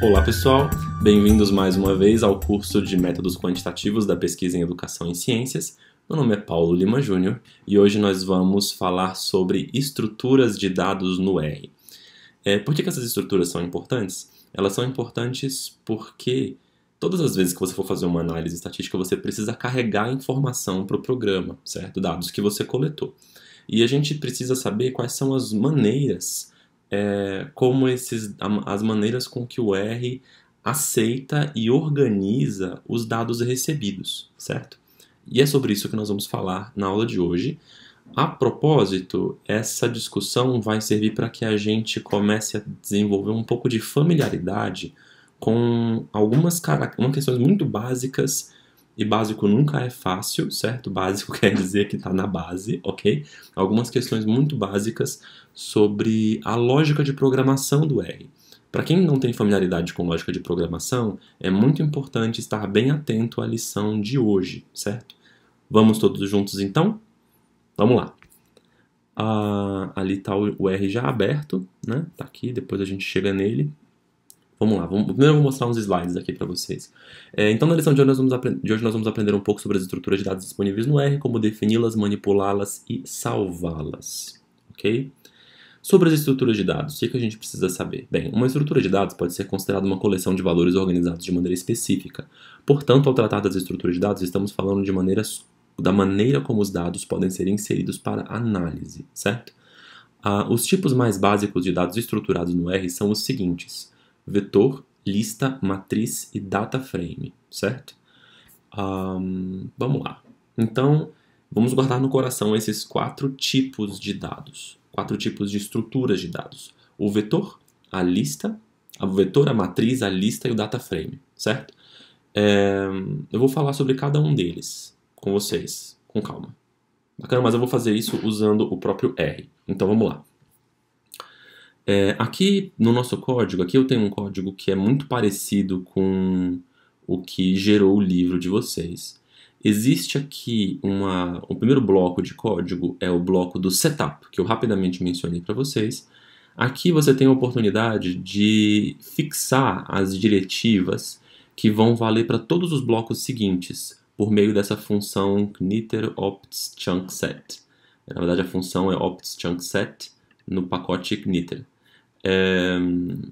Olá pessoal, bem-vindos mais uma vez ao curso de Métodos Quantitativos da Pesquisa em Educação e Ciências. Meu nome é Paulo Lima Júnior e hoje nós vamos falar sobre estruturas de dados no R. Por que essas estruturas são importantes? Elas são importantes porque todas as vezes que você for fazer uma análise estatística, você precisa carregar informação para o programa, certo? Dados que você coletou. E a gente precisa saber quais são as maneiras, as maneiras com que o R aceita e organiza os dados recebidos, certo? E é sobre isso que nós vamos falar na aula de hoje. A propósito, essa discussão vai servir para que a gente comece a desenvolver um pouco de familiaridade com algumas questões muito básicas, e básico nunca é fácil, certo? Básico quer dizer que está na base, ok? Algumas questões muito básicas sobre a lógica de programação do R. Para quem não tem familiaridade com lógica de programação, é muito importante estar bem atento à lição de hoje, certo? Vamos todos juntos então? Vamos lá. Ali está o R já aberto, né? Tá aqui, depois a gente chega nele. Vamos lá, primeiro eu vou mostrar uns slides aqui para vocês. Então na lição de hoje nós vamos aprender um pouco sobre as estruturas de dados disponíveis no R, como defini-las, manipulá-las e salvá-las, ok? Sobre as estruturas de dados, o que a gente precisa saber? Bem, uma estrutura de dados pode ser considerada uma coleção de valores organizados de maneira específica. Portanto, ao tratar das estruturas de dados, estamos falando da maneira como os dados podem ser inseridos para análise, certo? Os tipos mais básicos de dados estruturados no R são os seguintes: vetor, lista, matriz e data frame, certo? Vamos lá. Então, vamos guardar no coração esses 4 tipos de dados, 4 tipos de estruturas de dados: o vetor, a lista, o vetor, a matriz, a lista e o data frame, certo? Eu vou falar sobre cada um deles com vocês, com calma. Bacana, mas eu vou fazer isso usando o próprio R. Então vamos lá. Aqui no nosso código, aqui eu tenho um código que é muito parecido com o que gerou o livro de vocês. Existe aqui o primeiro bloco de código, é o bloco do setup, que eu rapidamente mencionei para vocês. Aqui você tem a oportunidade de fixar as diretivas que vão valer para todos os blocos seguintes, por meio dessa função knitr opts chunk set. Na verdade, a função é opts chunk set no pacote knitr.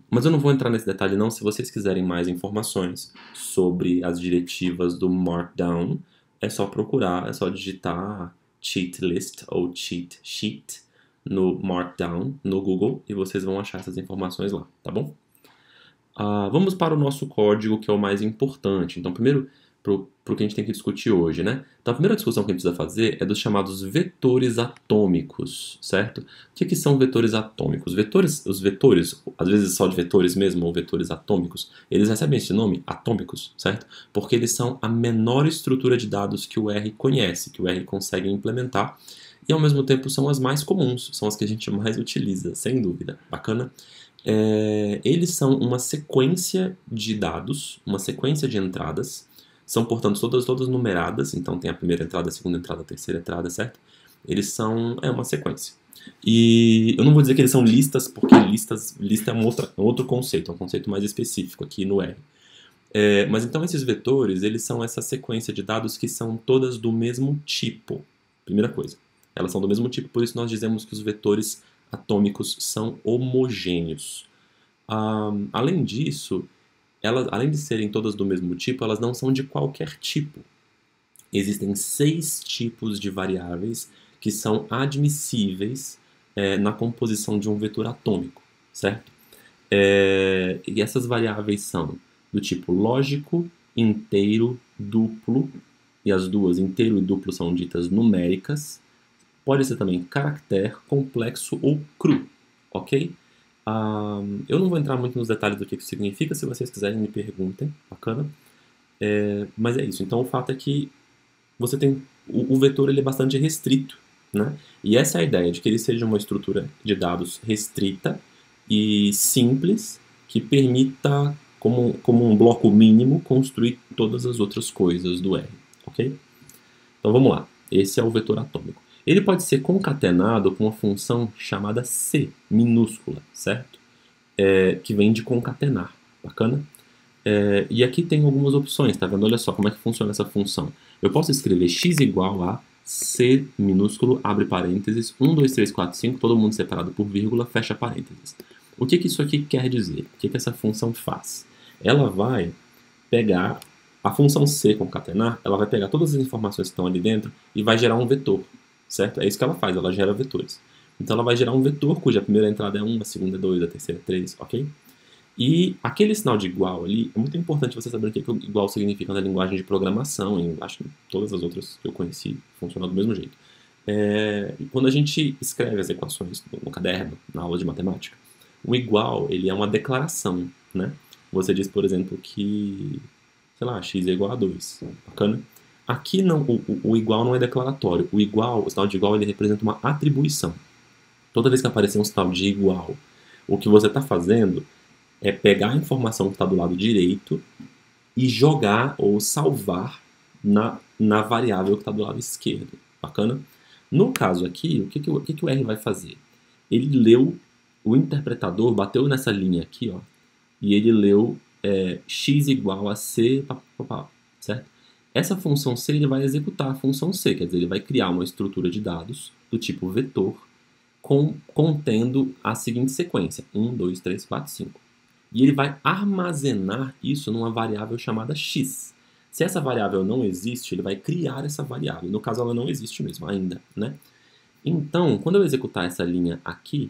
Mas eu não vou entrar nesse detalhe não. Se vocês quiserem mais informações sobre as diretivas do Markdown, é só procurar, é só digitar cheat list ou cheat sheet no Markdown no Google e vocês vão achar essas informações lá, tá bom? Vamos para o nosso código, que é o mais importante. Então, primeiro, para o que a gente tem que discutir hoje, né? Então, a primeira discussão que a gente precisa fazer é dos chamados vetores atômicos, certo? O que são vetores atômicos? Os vetores, às vezes só de vetores mesmo, ou vetores atômicos, eles recebem esse nome, atômicos, certo? Porque eles são a menor estrutura de dados que o R conhece, que o R consegue implementar, e ao mesmo tempo são as mais comuns, são as que a gente mais utiliza, sem dúvida. Bacana? Eles são uma sequência de dados, uma sequência de entradas. São, portanto, todas numeradas, então tem a primeira entrada, a segunda entrada, a terceira entrada, certo? Eles são uma sequência. E eu não vou dizer que eles são listas, porque lista é um outro conceito, é um conceito mais específico aqui no R. Mas então esses vetores, eles são essa sequência de dados que são todas do mesmo tipo. Primeira coisa, elas são do mesmo tipo, por isso nós dizemos que os vetores atômicos são homogêneos. Além disso, além de serem todas do mesmo tipo, elas não são de qualquer tipo. Existem 6 tipos de variáveis que são admissíveis na composição de um vetor atômico, certo? E essas variáveis são do tipo lógico, inteiro, duplo, e as duas, inteiro e duplo, são ditas numéricas. Pode ser também caractere, complexo ou cru, ok? Eu não vou entrar muito nos detalhes do que isso significa, se vocês quiserem me perguntem, bacana. Mas é isso, então o fato é que você tem o vetor, ele é bastante restrito, né? E essa é a ideia, de que ele seja uma estrutura de dados restrita e simples, que permita, como um bloco mínimo, construir todas as outras coisas do R, ok? Então vamos lá, esse é o vetor atômico. Ele pode ser concatenado com uma função chamada C, minúscula, certo? Que vem de concatenar. Bacana? E aqui tem algumas opções, tá vendo? Olha só como é que funciona essa função. Eu posso escrever x igual a C minúsculo, abre parênteses, 1, 2, 3, 4, 5, todo mundo separado por vírgula, fecha parênteses. O que isso aqui quer dizer? O que essa função faz? Ela vai pegar a função C concatenar, ela vai pegar todas as informações que estão ali dentro e vai gerar um vetor, certo? É isso que ela faz, ela gera vetores. Então ela vai gerar um vetor cuja primeira entrada é 1, a segunda é 2, a terceira é 3, ok? E aquele sinal de igual ali, é muito importante você saber o que o igual significa na linguagem de programação, e acho que todas as outras que eu conheci funcionam do mesmo jeito. Quando a gente escreve as equações no caderno, na aula de matemática, o igual, ele é uma declaração, né? Você diz, por exemplo, que, sei lá, x é igual a 2. Bacana? Aqui não, o igual não é declaratório. O igual, o sinal de igual, ele representa uma atribuição. Toda vez que aparecer um sinal de igual, o que você está fazendo é pegar a informação que está do lado direito e jogar ou salvar na variável que está do lado esquerdo. Bacana? No caso aqui, o que o R vai fazer? Ele leu, o interpretador bateu nessa linha aqui, ó, e ele leu x igual a c, certo? Essa função C ele vai executar a função C, quer dizer, ele vai criar uma estrutura de dados do tipo vetor contendo a seguinte sequência, 1, 2, 3, 4, 5. E ele vai armazenar isso numa variável chamada x. Se essa variável não existe, ele vai criar essa variável. No caso, ela não existe mesmo ainda, né? Então, quando eu executar essa linha aqui,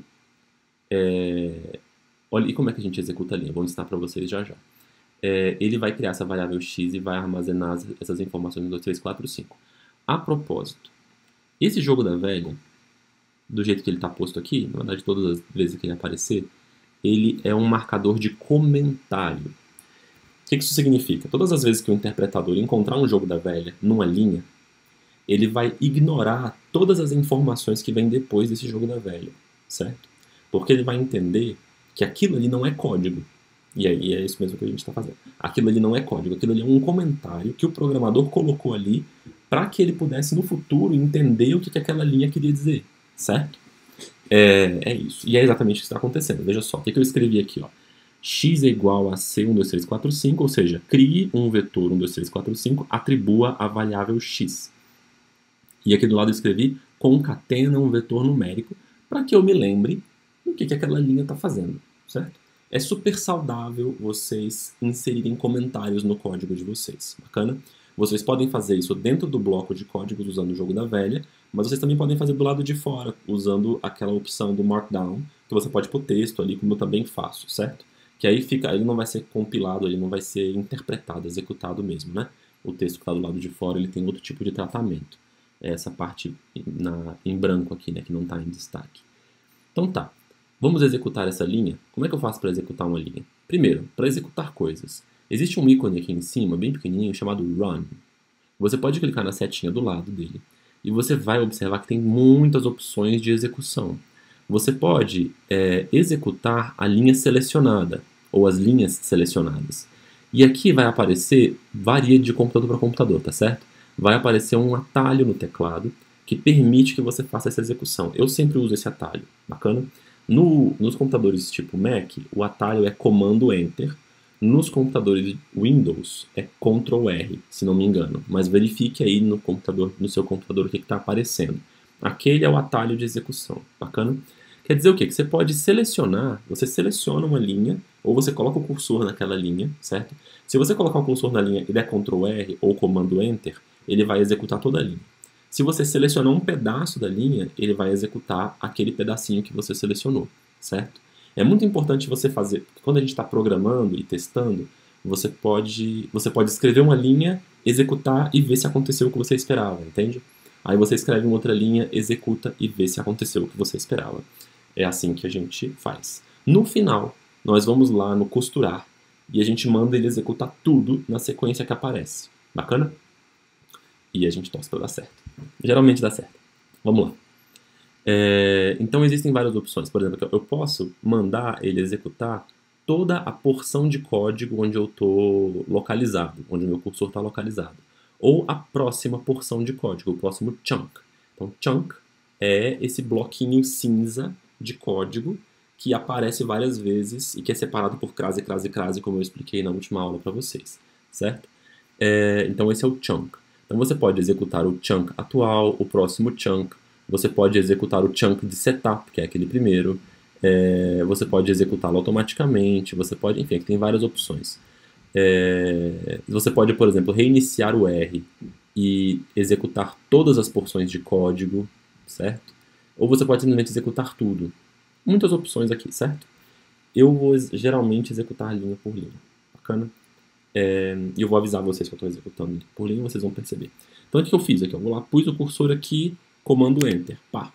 olha, e como é que a gente executa a linha? Vou ensinar para vocês já já. Ele vai criar essa variável x e vai armazenar essas informações em 2, 3, 4, 5. A propósito, esse jogo da velha, do jeito que ele está posto aqui, na verdade todas as vezes que ele aparecer, ele é um marcador de comentário. O que isso significa? Todas as vezes que o interpretador encontrar um jogo da velha numa linha, ele vai ignorar todas as informações que vêm depois desse jogo da velha, certo? Porque ele vai entender que aquilo ali não é código. E aí é isso mesmo que a gente está fazendo. Aquilo ali não é código, aquilo ali é um comentário que o programador colocou ali para que ele pudesse no futuro entender o que aquela linha queria dizer, certo? É isso. E é exatamente o que está acontecendo. Veja só, o que eu escrevi aqui, ó. X é igual a C, 1, 2, 3, 4, 5, ou seja, crie um vetor 1, 2, 3, 4, 5, atribua a variável x. E aqui do lado eu escrevi concatena um vetor numérico para que eu me lembre do que aquela linha está fazendo, certo? É super saudável vocês inserirem comentários no código de vocês, bacana? Vocês podem fazer isso dentro do bloco de códigos usando o jogo da velha, mas vocês também podem fazer do lado de fora, usando aquela opção do Markdown, que você pode pôr texto ali, como eu também faço, certo? Que aí ele não vai ser compilado, ele não vai ser interpretado, executado mesmo, né? O texto que está do lado de fora, ele tem outro tipo de tratamento. É essa parte em branco aqui, né, que não está em destaque. Então tá, vamos executar essa linha? Como é que eu faço para executar uma linha? Primeiro, para executar coisas. Existe um ícone aqui em cima, bem pequenininho, chamado Run. Você pode clicar na setinha do lado dele e você vai observar que tem muitas opções de execução. Você pode executar a linha selecionada ou as linhas selecionadas. E aqui vai aparecer, varia de computador para computador, tá certo? Vai aparecer um atalho no teclado que permite que você faça essa execução. Eu sempre uso esse atalho, bacana? Nos computadores tipo Mac, o atalho é Comando Enter. Nos computadores Windows é Ctrl R, se não me engano. Mas verifique aí no seu computador o que está aparecendo. Aquele é o atalho de execução, bacana? Quer dizer o quê? Que você pode selecionar, você seleciona uma linha, ou você coloca o cursor naquela linha, certo? Se você colocar o cursor na linha e der Ctrl R ou Comando Enter, ele vai executar toda a linha. Se você selecionar um pedaço da linha, ele vai executar aquele pedacinho que você selecionou, certo? É muito importante você fazer, porque quando a gente está programando e testando, você pode escrever uma linha, executar e ver se aconteceu o que você esperava, entende? Aí você escreve uma outra linha, executa e vê se aconteceu o que você esperava. É assim que a gente faz. No final, nós vamos lá no costurar e a gente manda ele executar tudo na sequência que aparece. Bacana? E a gente torce para dar certo. Geralmente dá certo. Vamos lá. Então existem várias opções. Por exemplo, eu posso mandar ele executar toda a porção de código onde eu estou localizado, onde o meu cursor está localizado. Ou a próxima porção de código, o próximo chunk. Então, chunk é esse bloquinho cinza de código que aparece várias vezes e que é separado por crase, crase, crase, como eu expliquei na última aula para vocês, certo? Então esse é o chunk. Então você pode executar o chunk atual, o próximo chunk, você pode executar o chunk de setup, que é aquele primeiro, você pode executá-lo automaticamente, você pode, enfim, tem várias opções. Você pode, por exemplo, reiniciar o R e executar todas as porções de código, certo? Ou você pode simplesmente executar tudo. Muitas opções aqui, certo? Eu vou geralmente executar linha por linha. Bacana? E eu vou avisar vocês que eu estou executando linha por linha, vocês vão perceber. Então, o que eu fiz aqui? Eu vou lá, pus o cursor aqui, comando Enter. Pá.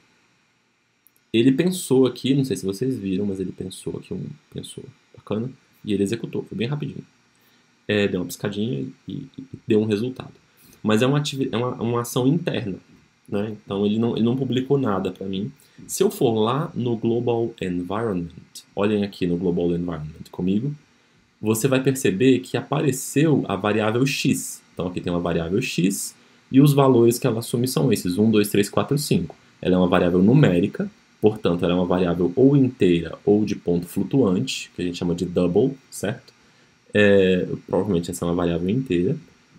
Ele pensou aqui, não sei se vocês viram, mas ele pensou aqui, pensou. Bacana? E ele executou, foi bem rapidinho. Deu uma piscadinha e deu um resultado. Mas é uma ação interna, né? Então ele não publicou nada para mim. Se eu for lá no Global Environment, olhem aqui no Global Environment comigo, você vai perceber que apareceu a variável x. Então aqui tem uma variável x e os valores que ela assume são esses, 1, 2, 3, 4, 5. Ela é uma variável numérica, portanto ela é uma variável ou inteira ou de ponto flutuante, que a gente chama de double, certo? Provavelmente essa é uma variável inteira,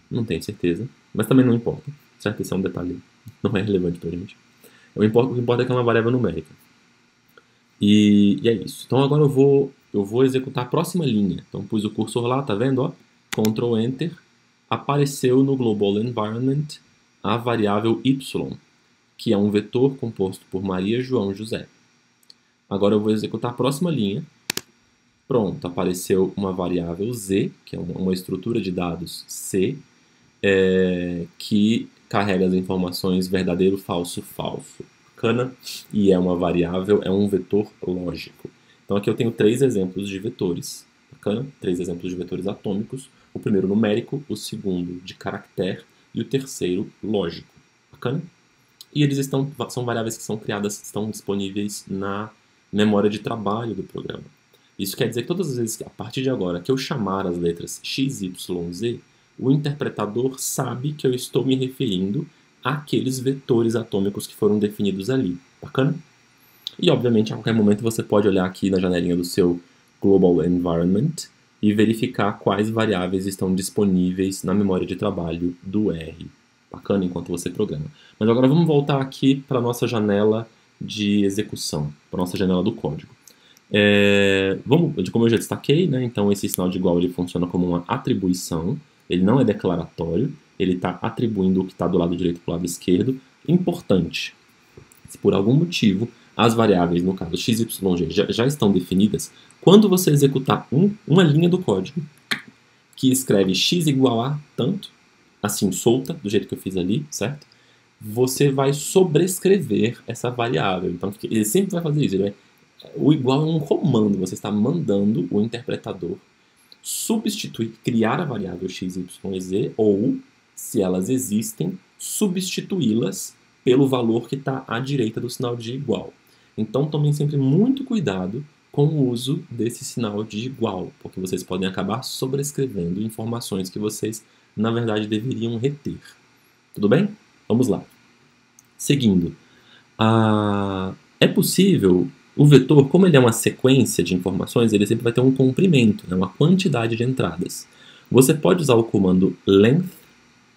não tenho certeza, mas também não importa, certo? Esse é um detalhe, não é relevante pra gente. O que importa é que é uma variável numérica. E é isso. Então agora eu vou executar a próxima linha. Então pus o cursor lá, tá vendo? Ó? Ctrl Enter, apareceu no Global Environment a variável y, que é um vetor composto por Maria, João, José. Agora eu vou executar a próxima linha. Pronto, apareceu uma variável z, que é uma estrutura de dados C, que carrega as informações verdadeiro, falso, falso. Bacana? E é uma variável, é um vetor lógico. Então aqui eu tenho 3 exemplos de vetores. Bacana? 3 exemplos de vetores atômicos. O primeiro numérico, o segundo de caractere e o terceiro lógico. Bacana? E eles são variáveis que são criadas, estão disponíveis na memória de trabalho do programa. Isso quer dizer que todas as vezes, a partir de agora, que eu chamar as letras x, y, z, o interpretador sabe que eu estou me referindo àqueles vetores atômicos que foram definidos ali. Bacana? E, obviamente, a qualquer momento você pode olhar aqui na janelinha do seu Global Environment e verificar quais variáveis estão disponíveis na memória de trabalho do R. Bacana, enquanto você programa. Mas agora vamos voltar aqui para a nossa janela de execução, para a nossa janela do código. Como eu já destaquei, né, então esse sinal de igual ele funciona como uma atribuição, ele não é declaratório, ele está atribuindo o que está do lado direito para o lado esquerdo. Importante, se por algum motivo as variáveis, no caso x, y, g, já estão definidas, quando você executar uma linha do código que escreve x igual a tanto, assim, solta, do jeito que eu fiz ali, certo? Você vai sobrescrever essa variável. Então, ele sempre vai fazer isso, o igual é um comando, você está mandando o interpretador substituir, criar a variável x, y e z, ou, se elas existem, substituí-las pelo valor que está à direita do sinal de igual. Então tomem sempre muito cuidado com o uso desse sinal de igual, porque vocês podem acabar sobrescrevendo informações que vocês, na verdade, deveriam reter. Tudo bem? Vamos lá. Seguindo. É possível... O vetor, como ele é uma sequência de informações, ele sempre vai ter um comprimento, né, uma quantidade de entradas. Você pode usar o comando length,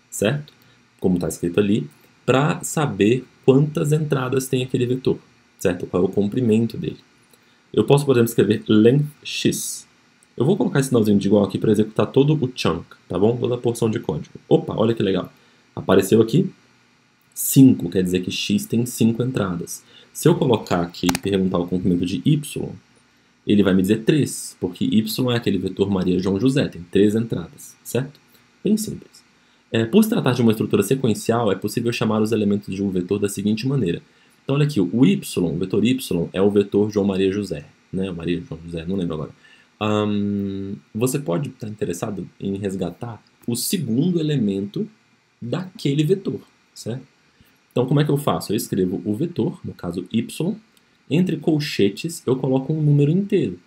certo? Como está escrito ali, para saber quantas entradas tem aquele vetor, certo? Qual é o comprimento dele. Eu posso, por exemplo, escrever length x. Eu vou colocar esse sinalzinho de igual aqui para executar todo o chunk, tá bom? Toda a porção de código. Opa, olha que legal. Apareceu aqui 5, quer dizer que x tem 5 entradas. Se eu colocar aqui e perguntar o comprimento de y, ele vai me dizer 3, porque y é aquele vetor Maria, João, José, tem 3 entradas, certo? Bem simples. Por se tratar de uma estrutura sequencial, é possível chamar os elementos de um vetor da seguinte maneira. Então, olha aqui, o vetor y é o vetor João, Maria, José, né? Maria, João, José, não lembro agora. Você pode estar interessado em resgatar o segundo elemento daquele vetor, certo? Então, como é que eu faço? Eu escrevo o vetor, no caso y, entre colchetes eu coloco um número inteiro,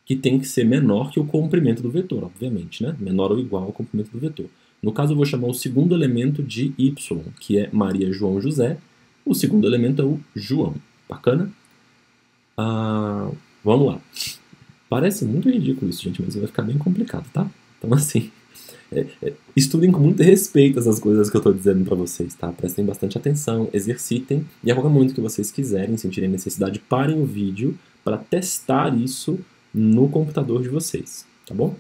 que tem que ser menor que o comprimento do vetor, obviamente, né? Menor ou igual ao comprimento do vetor. No caso, eu vou chamar o segundo elemento de y, que é Maria, João, José. O segundo elemento é o João. Bacana? Vamos lá. Parece muito ridículo isso, gente, mas vai ficar bem complicado, tá? Então, assim, estudem com muito respeito essas coisas que eu estou dizendo para vocês, tá? Prestem bastante atenção, exercitem, e a qualquer momento que vocês quiserem, sentirem necessidade, parem o vídeo para testar isso no computador de vocês, tá bom?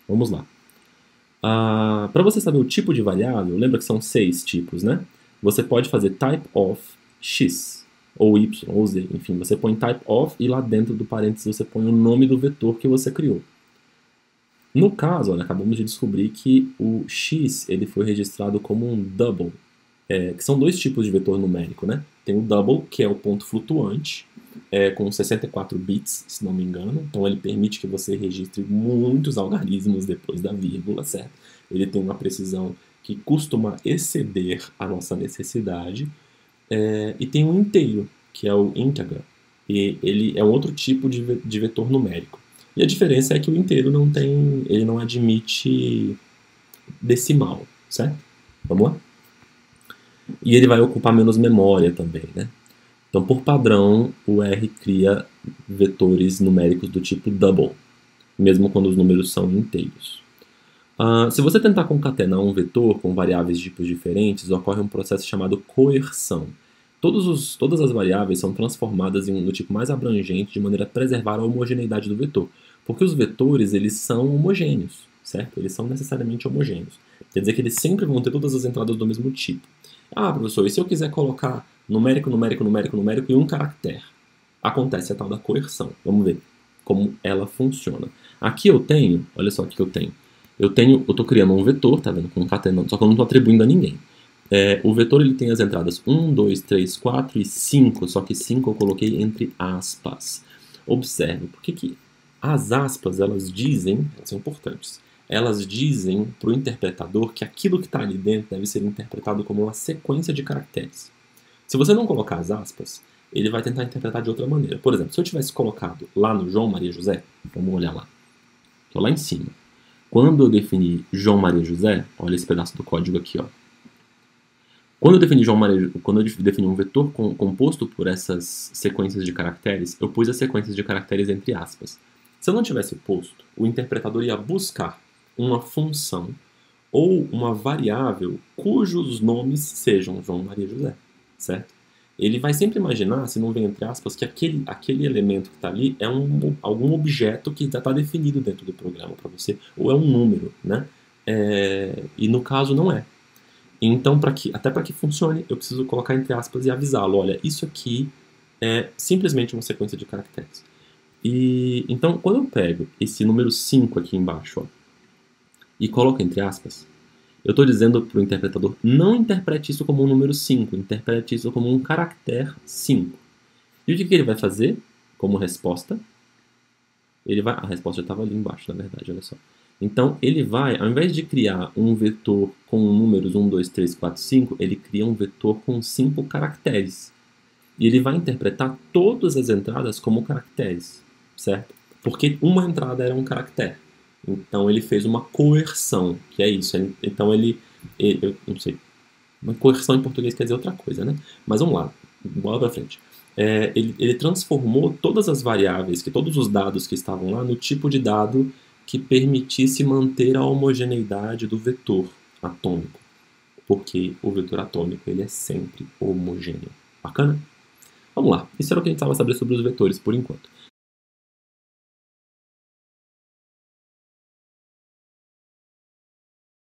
Vamos lá. Para você saber o tipo de variável, lembra que são 6 tipos, né? Você pode fazer type of x, ou y, ou z, enfim, você põe type of e lá dentro do parênteses você põe o nome do vetor que você criou. No caso, olha, acabamos de descobrir que o x ele foi registrado como um double, que são 2 tipos de vetor numérico, né? Tem o double, que é o ponto flutuante, com 64 bits, se não me engano. Então ele permite que você registre muitos algarismos depois da vírgula, certo? Ele tem uma precisão que costuma exceder a nossa necessidade. E tem um inteiro, que é o integer. E ele é um outro tipo de vetor numérico. E a diferença é que o inteiro ele não admite decimal, certo? Vamos lá? E ele vai ocupar menos memória também, né? Então, por padrão, o R cria vetores numéricos do tipo double, mesmo quando os números são inteiros. Se você tentar concatenar um vetor com variáveis de tipos diferentes, ocorre um processo chamado coerção. Todas as variáveis são transformadas no tipo mais abrangente de maneira a preservar a homogeneidade do vetor. Porque os vetores, eles são homogêneos, certo? Eles são necessariamente homogêneos. Quer dizer que eles sempre vão ter todas as entradas do mesmo tipo. Professor, e se eu quiser colocar numérico, numérico, numérico, numérico e um caractere? Acontece a tal da coerção. Vamos ver como ela funciona. Aqui eu tenho, olha só o que eu tenho. Eu estou criando um vetor, tá vendo? Concatenando, só que eu não estou atribuindo a ninguém. O vetor ele tem as entradas 1, 2, 3, 4 e 5, só que 5 eu coloquei entre aspas. Observe, por que as aspas, elas são importantes, elas dizem para o interpretador que aquilo que está ali dentro deve ser interpretado como uma sequência de caracteres. Se você não colocar as aspas, ele vai tentar interpretar de outra maneira. Por exemplo, se eu tivesse colocado lá no João Maria José, vamos olhar lá, estou lá em cima. Quando eu defini João Maria José, olha esse pedaço do código aqui, ó. Quando eu defini um vetor composto por essas sequências de caracteres, eu pus as sequências de caracteres entre aspas. Se eu não tivesse posto, o interpretador ia buscar uma função ou uma variável cujos nomes sejam João Maria José, certo? Ele vai sempre imaginar, se não vem entre aspas, que aquele elemento que está ali é algum objeto que já está definido dentro do programa para você, ou é um número, né? E no caso não é. Então, até para que funcione, eu preciso colocar entre aspas e avisá-lo, olha, isso aqui é simplesmente uma sequência de caracteres. Então, quando eu pego esse número 5 aqui embaixo, ó, e coloco entre aspas, eu estou dizendo para o interpretador, não interprete isso como um número 5, interprete isso como um caractere 5. E o que ele vai fazer como resposta? A resposta já estava ali embaixo, na verdade, olha só. Então, ele vai, ao invés de criar um vetor com números 1, 2, 3, 4, 5, ele cria um vetor com 5 caracteres. E ele vai interpretar todas as entradas como caracteres, certo? Porque uma entrada era um caractere. Então, ele fez uma coerção, que é isso. Então, eu não sei, uma coerção em português quer dizer outra coisa, né? Mas vamos lá, bola pra frente. Ele transformou todas as variáveis, todos os dados que estavam lá, no tipo de dado que permitisse manter a homogeneidade do vetor atômico, porque o vetor atômico ele é sempre homogêneo. Bacana? Vamos lá, isso era o que a gente estava sabendo sobre os vetores por enquanto.